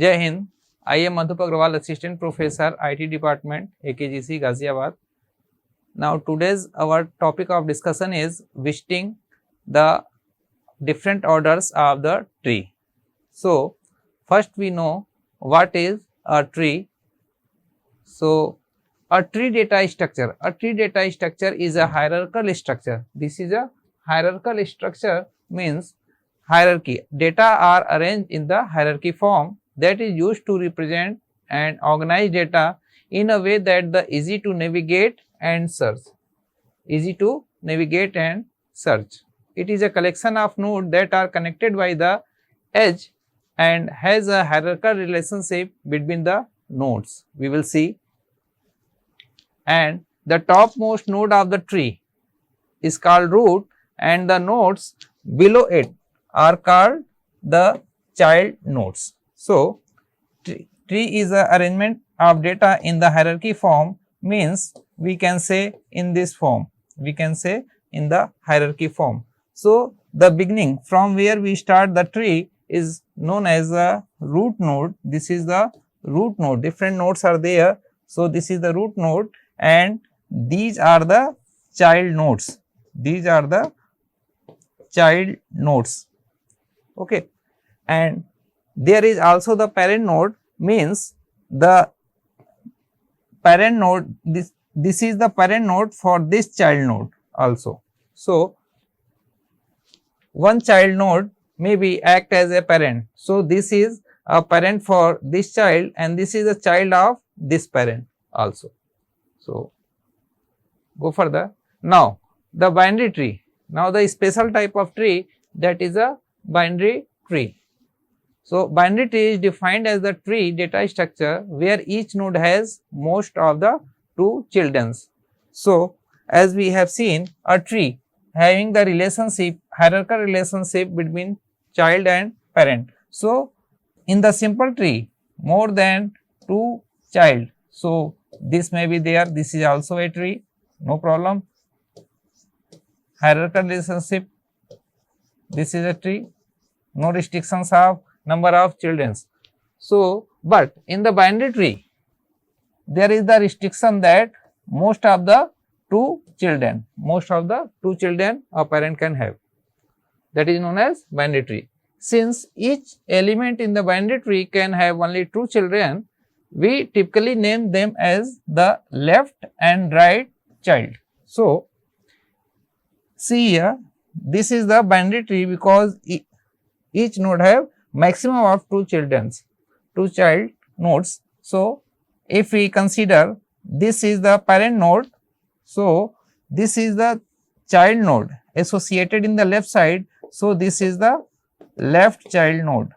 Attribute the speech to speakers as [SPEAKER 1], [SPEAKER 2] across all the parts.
[SPEAKER 1] Jai Hind. I am Madhup Agrawal, Assistant Professor, IT Department, AKGC, Ghaziabad. Now, today's our topic of discussion is visiting the different orders of the tree. So, first we know what is a tree. So, a tree data structure. A tree data structure is a hierarchical structure. This is a hierarchical structure, means hierarchy. Data are arranged in the hierarchy form that is used to represent and organize data in a way that the easy to navigate and search. Easy to navigate and search. It is a collection of nodes that are connected by the edge and has a hierarchical relationship between the nodes. We will see. And the topmost node of the tree is called root, and the nodes below it are called the child nodes. So, tree is an arrangement of data in the hierarchy form, means we can say in this form, we can say in the hierarchy form. So, the beginning from where we start the tree is known as the root node. This is the root node, different nodes are there. So, this is the root node and these are the child nodes. These are the child nodes. Okay. And there is also the parent node, means the parent node, this is the parent node for this child node also. So, one child node may be act as a parent. So, this is a parent for this child and this is a child of this parent also. So, go further. Now, the binary tree. Now, the special type of tree, that is a binary tree. So, binary tree is defined as the tree data structure where each node has most of the two children. So, as we have seen, a tree having the relationship, hierarchical relationship between child and parent. So, in the simple tree, more than two child. So, this may be there, this is also a tree, no problem. Hierarchical relationship, this is a tree, no restrictions of number of children. So, but in the binary tree, there is the restriction that most of the two children a parent can have. That is known as binary tree. Since each element in the binary tree can have only two children, we typically name them as the left and right child. So, see here, this is the binary tree because each node have maximum of two children, two child nodes. So, if we consider this is the parent node, so this is the child node associated in the left side. So, this is the left child node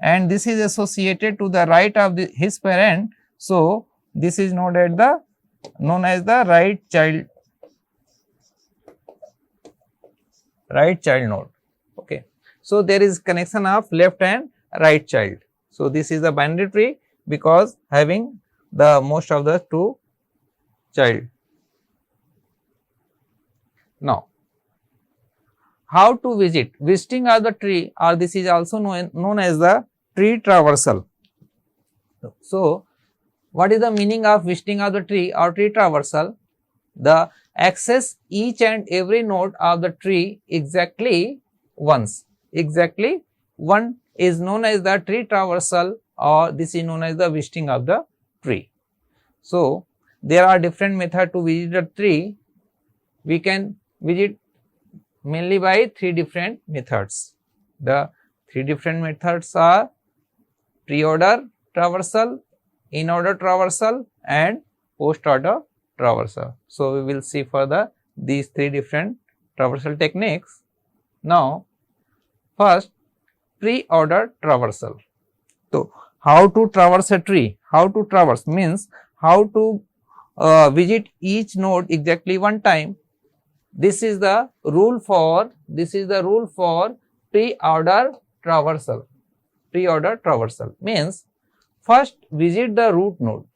[SPEAKER 1] and this is associated to the right of his parent. So, this is known as the right child node. Okay. So, there is connection of left and right child. So, this is the binary tree because having the most of the two child. Now, how to visit? Visiting of the tree, or this is also known as the tree traversal. So, what is the meaning of visiting of the tree or tree traversal? The access each and every node of the tree exactly once. Exactly one is known as the tree traversal, or this is known as the visiting of the tree. So, there are different methods to visit the tree. We can visit mainly by three different methods. The three different methods are pre-order traversal, in-order traversal and post-order traversal. So, we will see further these three different traversal techniques. Now, first pre-order traversal. So, how to traverse a tree? How to traverse means how to visit each node exactly one time. This is the rule for pre-order traversal. Pre-order traversal means first visit the root node.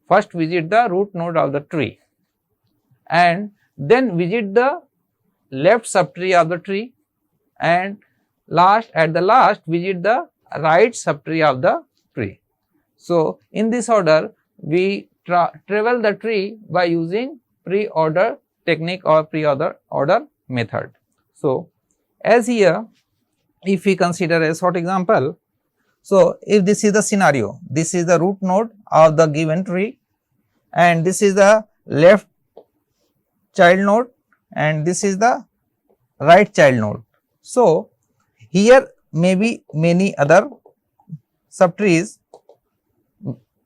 [SPEAKER 1] First visit the root node of the tree and then visit the left subtree of the tree and at the last visit the right subtree of the tree. So, in this order we travel the tree by using pre-order technique or pre-order method. So, as here if we consider a short example, so if this is the scenario, this is the root node of the given tree and this is the left child node and this is the right child node. So, here may be many other subtrees,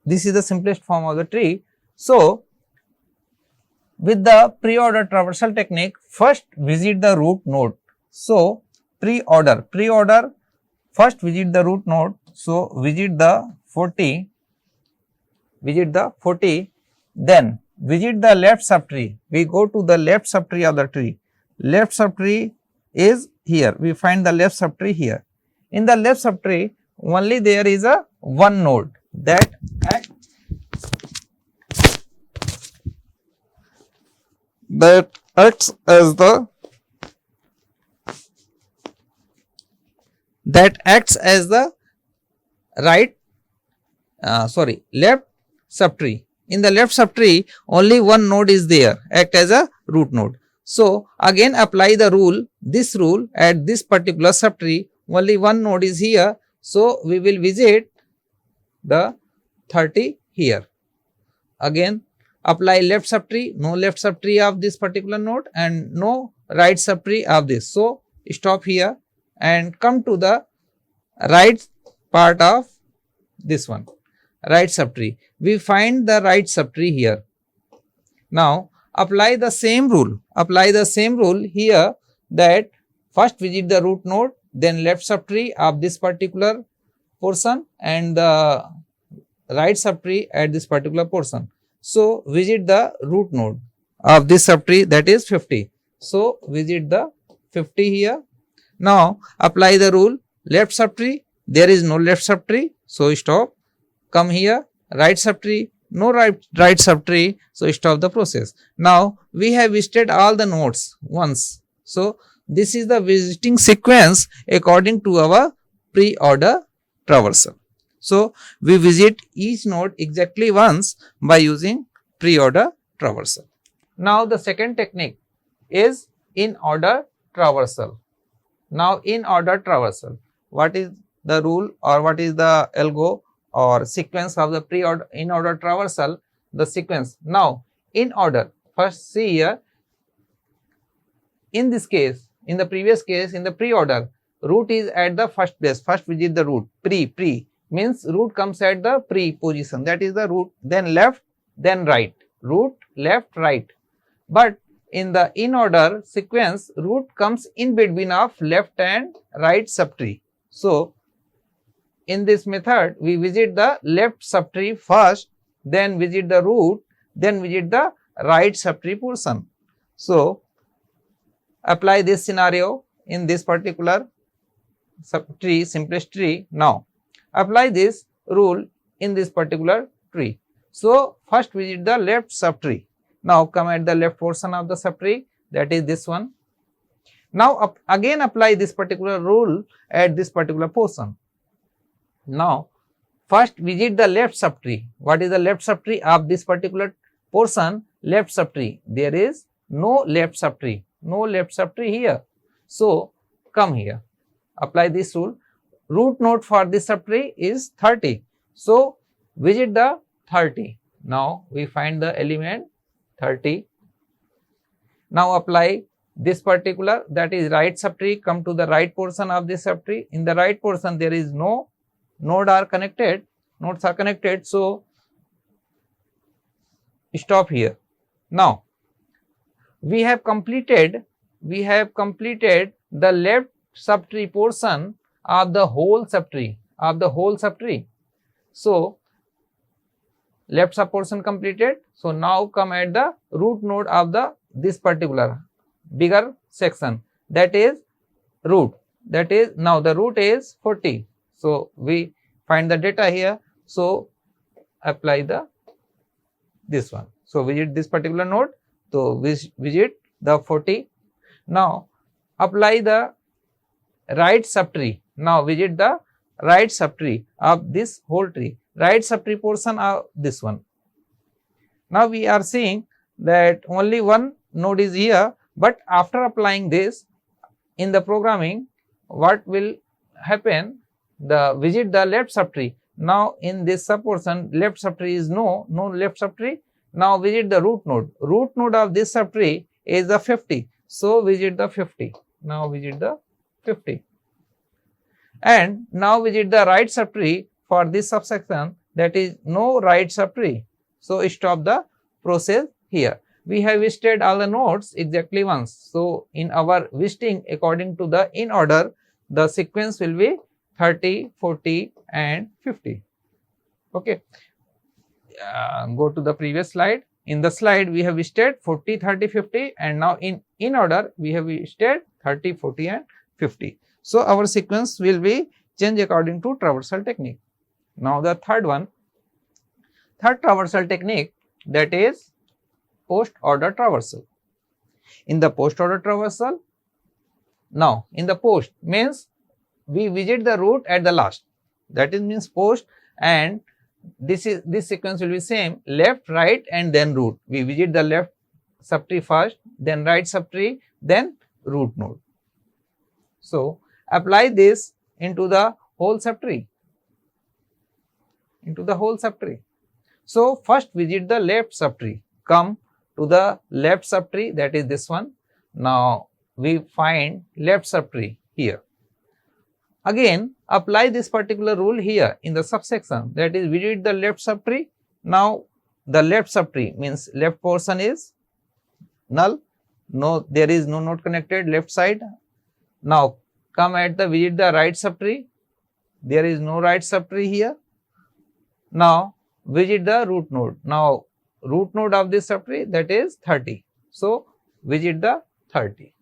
[SPEAKER 1] this is the simplest form of the tree. So, with the pre-order traversal technique, first visit the root node. So, pre-order, first visit the root node. So, visit the 40, then visit the left subtree. We go to the left subtree of the tree. Left subtree is here. We find the left subtree here. In the left subtree, only there is a one node that acts as the left subtree. In the left subtree only one node is there, act as a root node. So, again apply the rule, this rule at this particular subtree, only one node is here. So, we will visit the 30 here. Again apply left subtree, no left subtree of this particular node and no right subtree of this. So, stop here and come to the right part of this one, right subtree. We find the right subtree here. Now, apply the same rule, here, that first visit the root node, then left subtree of this particular portion and the right subtree at this particular portion. So, visit the root node of this subtree, that is 50. So, visit the 50 here. Now, apply the rule, left subtree, there is no left subtree. So, stop, come here, right subtree, no right subtree. So, stop the process. Now, we have visited all the nodes once. So, this is the visiting sequence according to our pre-order traversal. So, we visit each node exactly once by using pre-order traversal. Now, the second technique is in-order traversal. Now, in-order traversal, what is the rule or what is the algo or sequence of the pre-order in-order traversal? The sequence. Now, in order, first see here, in this case, in the previous case, in the pre-order, root is at the first place, first visit the root, pre means root comes at the pre position, that is the root, then left, then right, root, left, right. But in the in order sequence, root comes in between of left and right subtree. So, in this method, we visit the left subtree first, then visit the root, then visit the right subtree portion. So, apply this scenario in this particular subtree, simplest tree. Now, apply this rule in this particular tree. So, first visit the left subtree. Now, come at the left portion of the subtree, that is this one. Now, again apply this particular rule at this particular portion. Now, first visit the left subtree. What is the left subtree of this particular portion? Left subtree. There is no left subtree, here. So, come here, apply this rule. Root node for this subtree is 30. So, visit the 30. Now, we find the element 30. Now, apply this particular, that is right subtree, come to the right portion of this subtree. In the right portion, there is no nodes are connected. So, stop here. Now, we have completed the left subtree portion of the whole subtree, So, left sub portion completed. So, now come at the root node of this particular bigger section, that is root, that is now the root is 40. So, we find the data here. So, apply this one. So, visit this particular node. So, visit the 40. Now, apply the right subtree. Now, visit the right subtree of this whole tree, right subtree portion of this one. Now we are seeing that only one node is here, but after applying this in the programming, what will happen? The visit the left subtree. Now in this subportion, left subtree is no left subtree. Now visit the root node. Root node of this subtree is the 50. So visit the 50. Now visit the 50. And now visit the right subtree for this subsection, that is no right subtree. So stop the process here. We have visited all the nodes exactly once. So in our visiting according to the in order, the sequence will be 30, 40 and 50. Okay. Go to the previous slide. In the slide we have visited 40, 30, 50, and now in order we have visited 30, 40 and 50. So our sequence will be changed according to traversal technique. Now the third traversal technique, that is post order traversal. In the post order traversal, now in the post means we visit the root at the last, that is means post, and this sequence will be same, left, right and then root. We visit the left subtree first, then right subtree, then root node. So apply this into the whole subtree. So first visit the left subtree, come to the left subtree, that is this one. Now we find left subtree here. Again apply this particular rule here in the subsection, that is visit the left subtree. Now the left subtree means left portion is null, no, there is no node connected left side. Now come at the visit the right subtree, there is no right subtree here. Now visit the root node. Now root node of this subtree, that is 30. So visit the 30.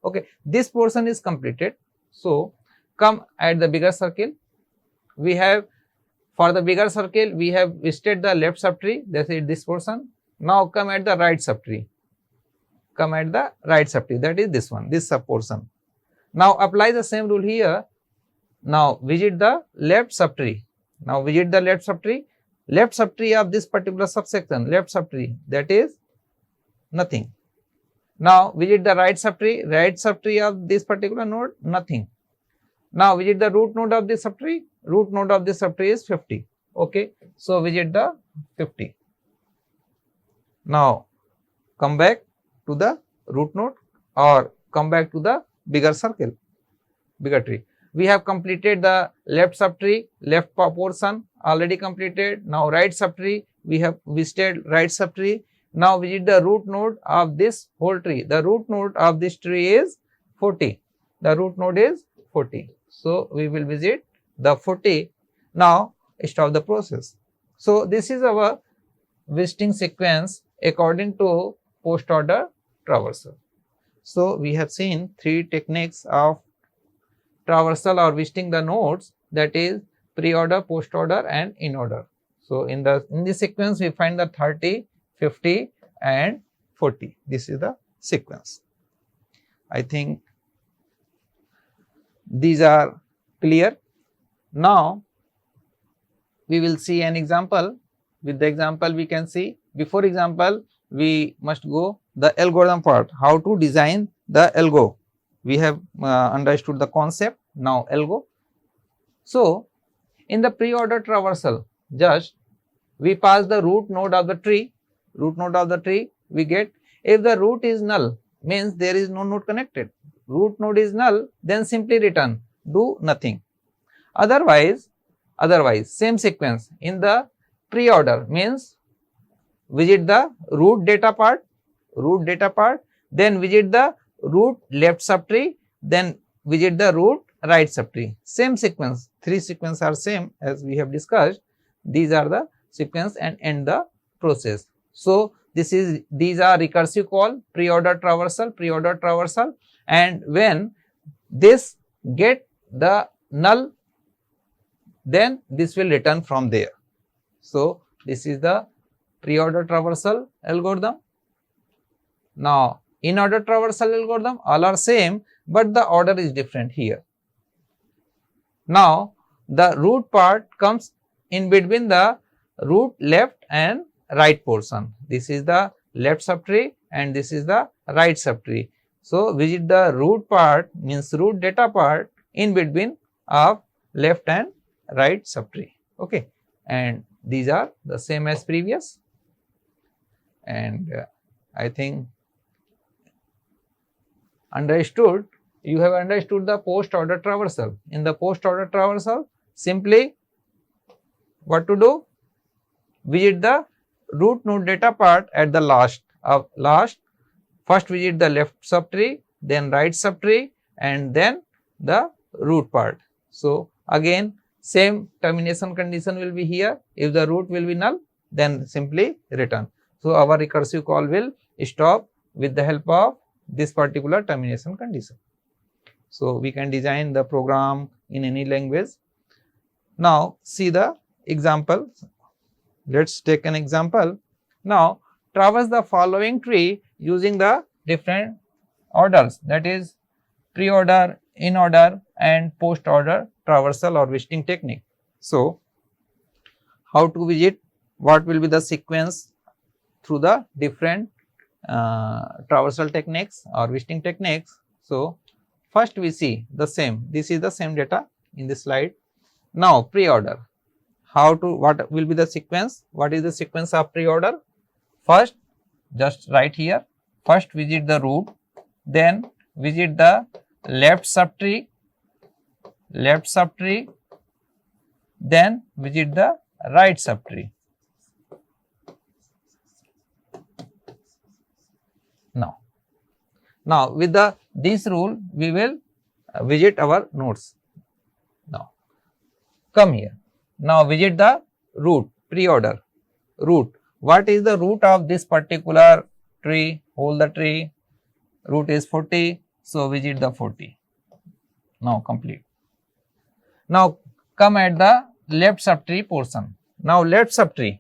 [SPEAKER 1] Okay, this portion is completed. So come at the bigger circle. We have, for the bigger circle, we have visited the left subtree, that is this portion. Now come at the right subtree. That is this one, this sub portion. Now apply the same rule here. Now visit the left subtree. Left subtree of this particular subsection, left subtree, that is nothing. Now visit the right subtree of this particular node, nothing. Now visit the root node of this subtree, is 50. Okay, so visit the 50. Now come back to the root node or come back to the bigger circle, bigger tree. We have completed the left subtree, left portion already completed. Now right subtree, we have visited right subtree. Now visit the root node of this whole tree. The root node of this tree is 40. So we will visit the 40. Now stop the process. So this is our visiting sequence according to post order traversal. So we have seen three techniques of traversal or visiting the nodes, that is pre-order, post-order and in-order. So in this sequence we find the 30, 50 and 40. This is the sequence. I think these are clear. Now we will see an example. With the example we can see, before example we must go the algorithm part, how to design the algo. We have understood the concept, now algo. So in the pre-order traversal, just we pass the root node of the tree, we get, if the root is null means there is no node connected, root node is null, then simply return, do nothing. Otherwise same sequence in the pre-order means visit the root data part, then visit the root left subtree, then visit the root right subtree. Same sequence, three sequences are same as we have discussed. These are the sequence and end the process. So these are recursive call, pre-order traversal, and when this get the null, then this will return from there. So this is the pre-order traversal algorithm. Now in order traversal algorithm, all are same, but the order is different here. Now, the root part comes in between the root left and right portion. This is the left subtree and this is the right subtree. So, visit the root part means root data part in between of left and right subtree. Okay, and these are the same as previous, and I think understood. You have understood the post order traversal. In the post order traversal, simply what to do? Visit the root node data part at the last. First visit the left subtree, then right subtree, and then the root part. So again, same termination condition will be here. If the root will be null, then simply return. So our recursive call will stop with the help of this particular termination condition. So we can design the program in any language. Now see the example. Let's take an example. Now traverse the following tree using the different orders, that is pre-order, in-order and post-order traversal or visiting technique. So how to visit? What will be the sequence through the different traversal techniques or visiting techniques? So first we see the same. This is the same data in this slide. Now pre-order. What will be the sequence? What is the sequence of pre-order? First, just write here. First visit the root, then visit the left subtree, then visit the right subtree. Now with this rule we will visit our nodes. Now come here. Now visit the root, pre-order, root. What is the root of this particular tree? Hold the tree, root is 40, so visit the 40. Now complete. Now come at the left subtree portion. Now left subtree,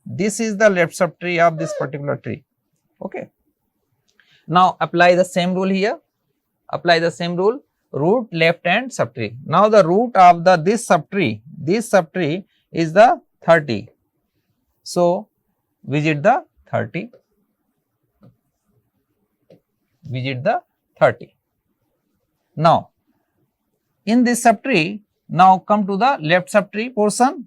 [SPEAKER 1] this is the left subtree of this particular tree. Okay. Now apply the same rule here. Apply the same rule. Root, left and subtree. Now the root of this subtree is the 30. So visit the 30. Visit the 30. Now in this subtree, now come to the left subtree portion.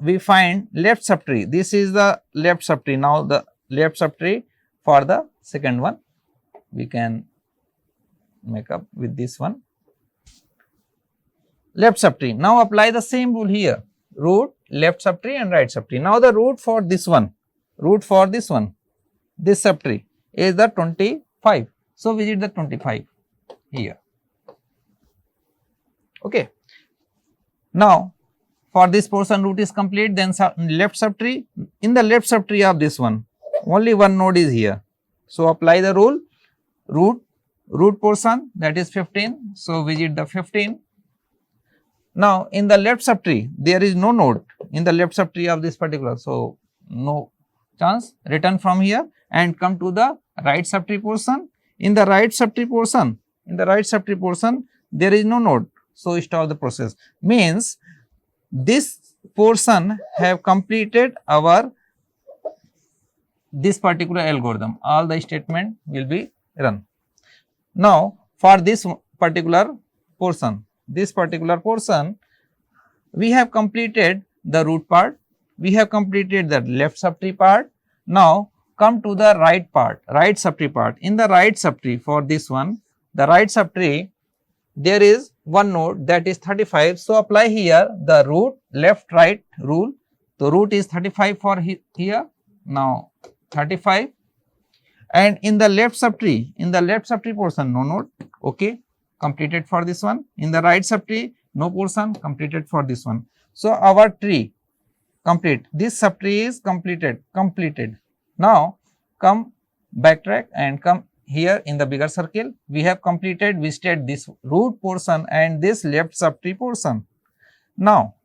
[SPEAKER 1] We find left subtree. This is the left subtree. Now the left subtree for the second one, we can make up with this one. Left subtree. Now apply the same rule here. Root, left subtree and right subtree. Now the root for this one, this subtree is the 25. So visit the 25 here. Okay. Now for this portion root is complete, then left subtree. In the left subtree of this one, only one node is here. So apply the rule. Root portion, that is 15. So visit the 15. Now in the left subtree there is no node in the left subtree of this particular, so no chance. Return from here and come to the right subtree portion. In the right subtree portion, there is no node, so stop the process. Means this portion have completed this particular algorithm. All the statement will be run. Now for this particular portion, we have completed the root part, we have completed the left subtree part. Now come to the right subtree part. In the right subtree, for this one, the right subtree, there is one node, that is 35. So apply here the root left right rule. The root is 35 for here. Now 35, and in the left subtree portion, no node. Okay, completed for this one. In the right subtree, no portion, completed for this one. So our tree complete. This subtree is completed. Now come backtrack and come here in the bigger circle. We have completed, visited this root portion and this left subtree portion. Now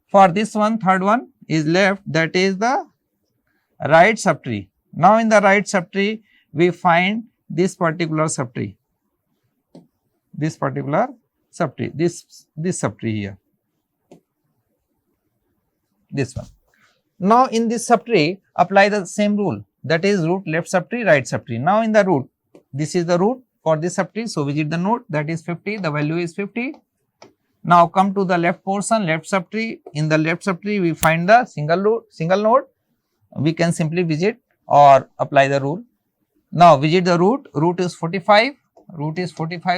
[SPEAKER 1] for this one, third one is left, that is the right subtree. Now in the right subtree we find this particular subtree. this particular subtree, this subtree here, this one. Now in this subtree apply the same rule, that is root left subtree right subtree. Now in the root, this is the root for this subtree, so visit the node, that is 50, the value is 50. Now come to the left portion, left subtree. In the left subtree we find the single node, we can simply visit or apply the rule. Now visit the root, root is 45,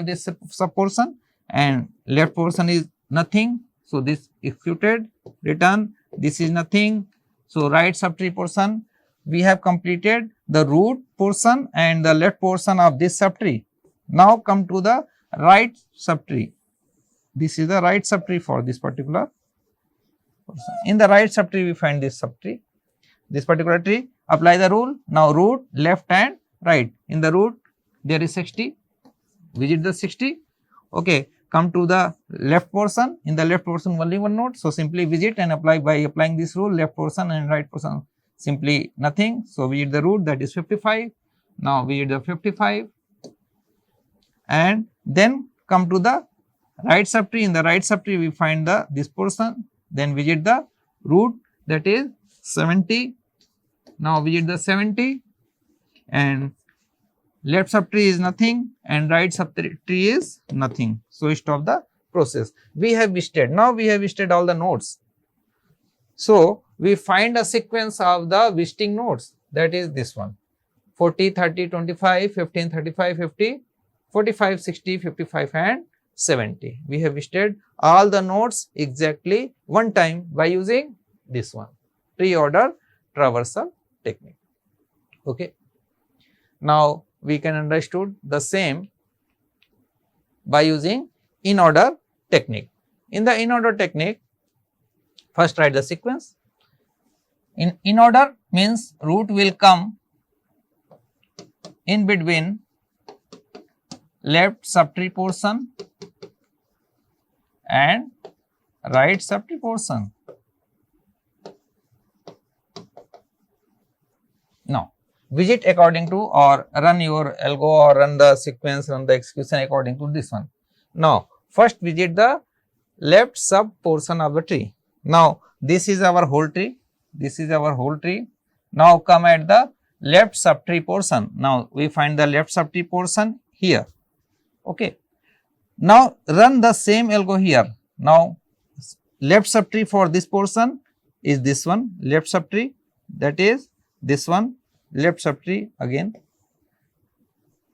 [SPEAKER 1] this sub portion, and left portion is nothing, so this executed, return, this is nothing, so right subtree portion. We have completed the root portion and the left portion of this subtree. Now come to the right subtree. This is the right subtree for this particular portion. In the right subtree we find this subtree, this particular tree. Apply the rule. Now root left and right. In the root there is 60. Visit the 60. Okay. Come to the left portion. In the left portion only one node. So simply visit and apply by applying this rule. Left portion and right portion simply nothing. So visit the root, that is 55. Now visit the 55 and then come to the right subtree. In the right subtree we find the this portion. Then visit the root, that is 70. Now visit the 70 and left subtree is nothing and right subtree is nothing. So stop the process. We have visited. Now we have visited all the nodes. So we find a sequence of the visiting nodes, that is this one, 40, 30, 25, 15, 35, 50, 45, 60, 55 and 70. We have visited all the nodes exactly one time by using this one, pre-order traversal technique. Okay. Now we can understood the same by using in-order technique. In the in-order technique, first write the sequence. In order means root will come in between left subtree portion and right subtree portion. Now visit according to or run your algo or run the sequence, run the execution according to this one. Now first visit the left sub portion of the tree. Now this is our whole tree. This is our whole tree. Now come at the left subtree portion. Now we find the left subtree portion here. Okay. Now run the same algo here. Now left subtree for this portion is this one, left subtree, that is this one, left subtree again.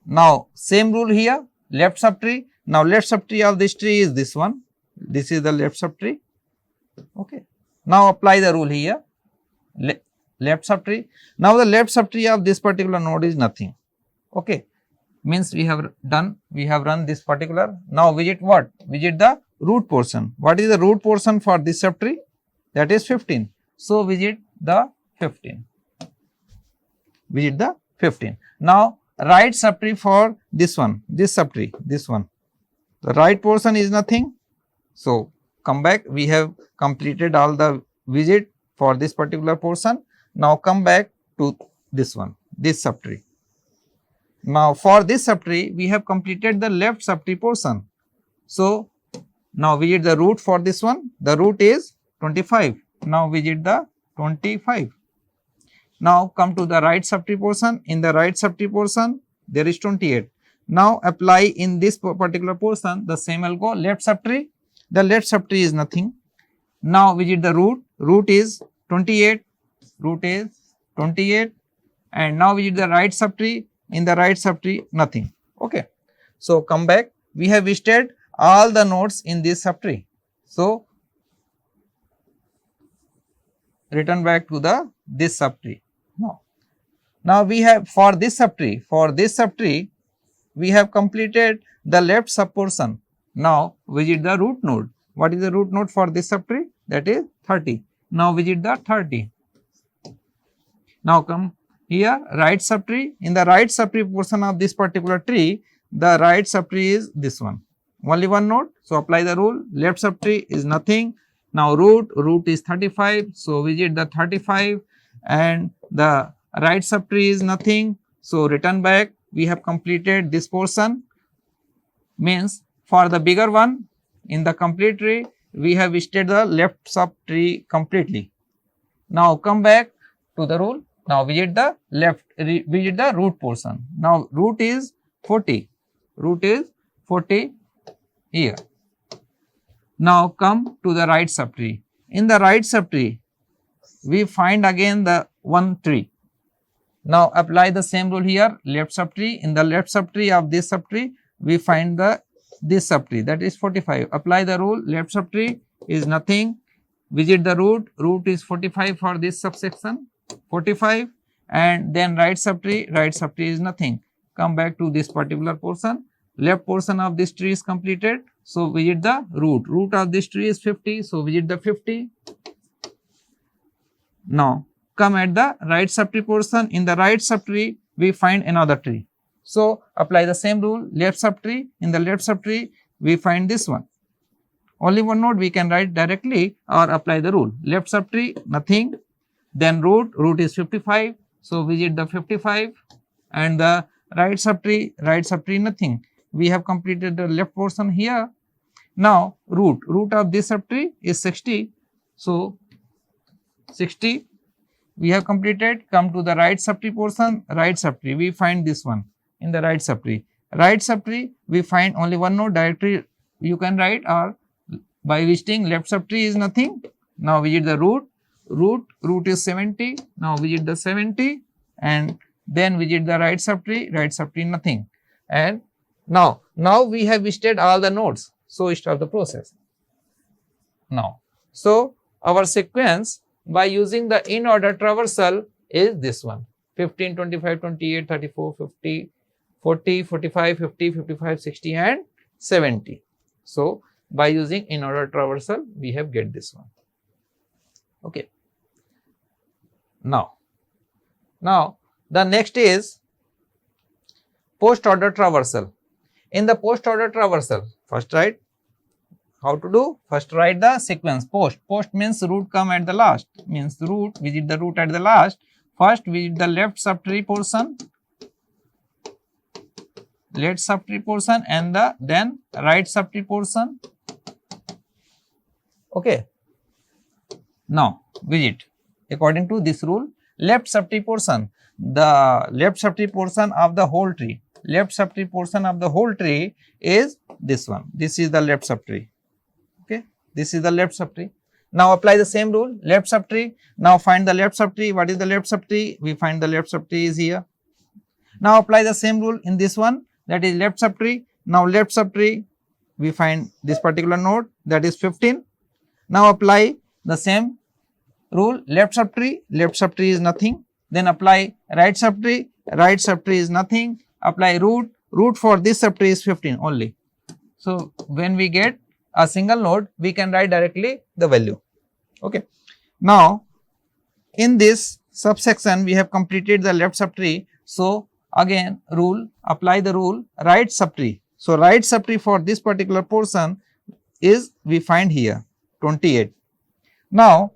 [SPEAKER 1] Now same rule here, left subtree. Now left subtree of this tree is this one. This is the left subtree. Okay. Now apply the rule here. Left subtree. Now the left subtree of this particular node is nothing. Okay. Means we have run this particular. Now visit what? Visit the root portion. What is the root portion for this subtree? That is 15. So visit the 15. Visit the 15. Now right subtree for this one, this subtree, this one. The right portion is nothing. So come back. We have completed all the visit for this particular portion. Now come back to this one, this subtree. Now for this subtree we have completed the left subtree portion. So now visit the root for this one. The root is 25. Now visit the 25. Now come to the right subtree portion. In the right subtree portion there is 28. Now apply in this particular portion the same algo, left subtree. The left subtree is nothing. Now visit the root. Root is 28. Root is 28. And now visit the right subtree. In the right subtree nothing. Okay. So come back. We have visited all the nodes in this subtree. So return back to the this subtree. Now we have for this subtree we have completed the left sub portion. Now visit the root node. What is the root node for this subtree? That is 30. Now visit the 30. Now come here, right subtree. In the right subtree portion of this particular tree, the right subtree is this one. Only one node. So apply the rule. Left subtree is nothing. Now root is 35. So visit the 35 and the right subtree is nothing. So return back. We have completed this portion. Means for the bigger one in the complete tree, we have visited the left subtree completely. Now come back to the rule. Now visit the visit the root portion. Now root is 40. Root is 40 here. Now come to the right subtree. In the right subtree, we find again the one tree. Now apply the same rule here. Left subtree. In the left subtree of this subtree, we find this subtree, that is 45. Apply the rule. Left subtree is nothing. Visit the root. Root is 45 for this subsection. 45, and then right subtree. Right subtree is nothing. Come back to this particular portion. Left portion of this tree is completed. So visit the root. Root of this tree is 50. So visit the 50. Now come at the right subtree portion. In the right subtree, we find another tree. So apply the same rule. Left subtree. In the left subtree, we find this one. Only one node we can write directly or apply the rule. Left subtree, nothing. Then root. Root is 55. So visit the 55. And the right subtree. Right subtree, nothing. We have completed the left portion here. Now root. Root of this subtree is 60. So 60 we have completed. Come to the right subtree portion. Right subtree, we find this one in the right subtree. Right subtree, we find only one node. Directly you can write, or by visiting left subtree is nothing. Now visit the root. Root is 70. Now visit the 70, and then visit the right subtree. Right subtree, nothing. And now we have visited all the nodes. So start the process. Now, so our sequence by using the in order traversal is this one: 15, 25, 28, 34, 50, 40, 45, 50, 55, 60 and 70. So by using in order traversal, we have get this one. Okay. Now the next is post order traversal. In the post order traversal, first write how to do. First write the sequence. Post means root come at the last, means root, visit the root at the last. First visit the left subtree portion, and then right subtree portion. Okay. Now visit according to this rule. Left subtree portion, the left subtree portion of the whole tree. Left subtree portion of the whole tree is this one. This is the left subtree. Okay, this is the left subtree. Now apply the same rule. Left subtree. Now find the left subtree. What is the left subtree? We find the left subtree is here. Now apply the same rule in this one, that is left subtree. Now left subtree, we find this particular node, that is 15. Now apply the same rule. Left subtree is nothing. Then apply right subtree is nothing. Apply root for this subtree is 15 only. So when we get a single node, we can write directly the value. Okay. Now in this subsection, we have completed the left subtree. So again rule, apply the rule right subtree. So right subtree for this particular portion is, we find here 28. Now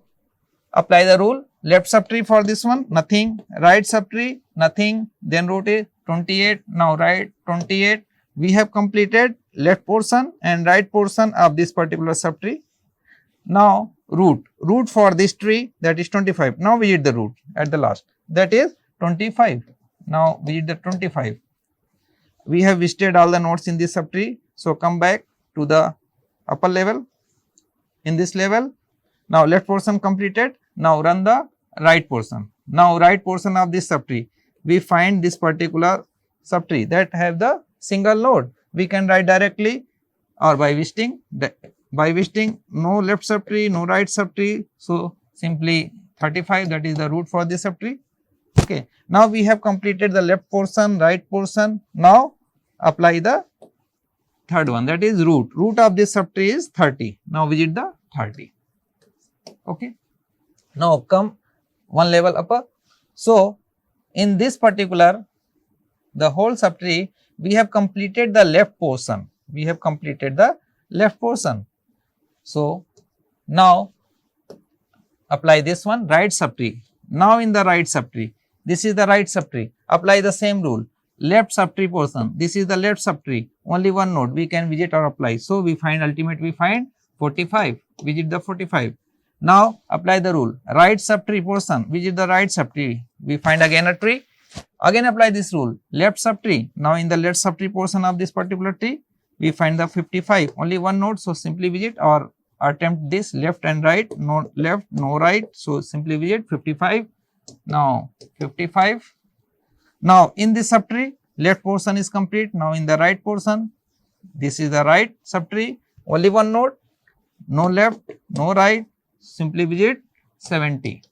[SPEAKER 1] apply the rule. Left subtree for this one, nothing. Right subtree, nothing. Then root is 28. Now right 28. We have completed left portion and right portion of this particular subtree. Now root for this tree, that is 25. Now visit the root at the last, that is 25. Now visit the 25. We have visited all the nodes in this subtree. So come back to the upper level. In this level, now left portion completed. Now run the right portion. Now right portion of this subtree, we find this particular subtree that have the single node. We can write directly or by visiting no left subtree, no right subtree. So simply 35, that is the root for this subtree. Okay. Now we have completed the left portion, right portion. Now apply the third one, that is root. Root of this subtree is 30. Now visit the 30. Okay. Now come one level upper. So in this particular, the whole subtree, we have completed the left portion. So now apply this one, right subtree. Now in the right subtree, this is the right subtree. Apply the same rule. left subtree portion. This is the left subtree, only one node we can visit or apply. So we find, ultimate we find 45, visit the 45. Now apply the rule, right subtree portion, visit the right subtree, we find again a tree. Again apply this rule, left subtree. Now in the left subtree portion of this particular tree, we find the 55, only one node. So simply visit or attempt this left and right, no left, no right. So simply visit 55. Now 55. Now in this subtree, left portion is complete. Now in the right portion, this is the right subtree, only one node, no left, no right. Simply visit 70.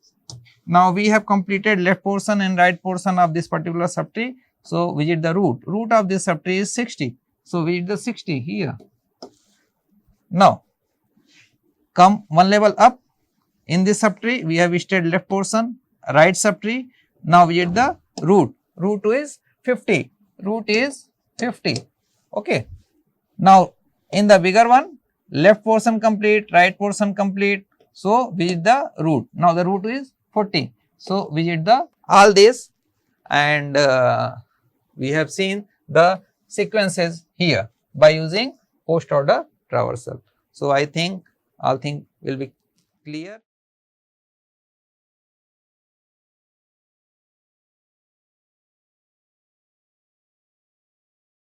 [SPEAKER 1] Now we have completed left portion and right portion of this particular subtree. So visit the root. Root of this subtree is 60. So visit the 60 here. Now come one level up. In this subtree we have visited left portion, right subtree. Now visit the root. Root is 50. Root is 50. Okay. Now in the bigger one, left portion complete, right portion complete. So visit the root. Now the root is 40. So visit the all this, and we have seen the sequences here by using post order traversal. So I think all things will be clear.